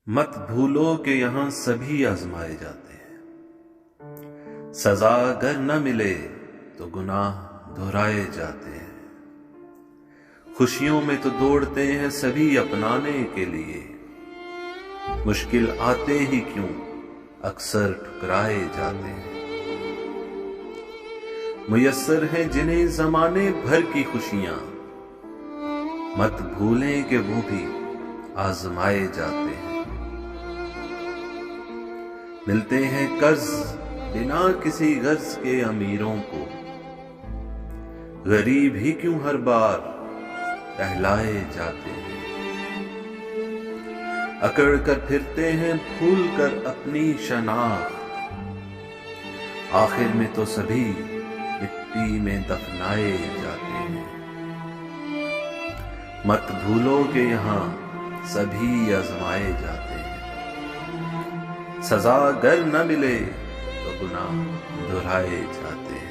मत भूलो कि यहाँ सभी आजमाए जाते हैं। सजा अगर न मिले तो गुनाह दोहराए जाते हैं। खुशियों में तो दौड़ते हैं सभी अपनाने के लिए, मुश्किल आते ही क्यों अक्सर ठुकराए जाते हैं। मुयस्सर हैं जिन्हें जमाने भर की खुशियां, मत भूलें कि वो भी आजमाए जाते हैं। मिलते हैं कर्ज बिना किसी गर्ज के अमीरों को, गरीब ही क्यों हर बार कहलाए जाते हैं। अकड़ कर फिरते हैं भूल कर अपनी शनाख्त, आखिर में तो सभी मिट्टी में दफनाए जाते हैं। मत भूलो कि यहाँ सभी आजमाए जाते हैं। सजा अगर न मिले तो गुनाह दोहराए जाते हैं।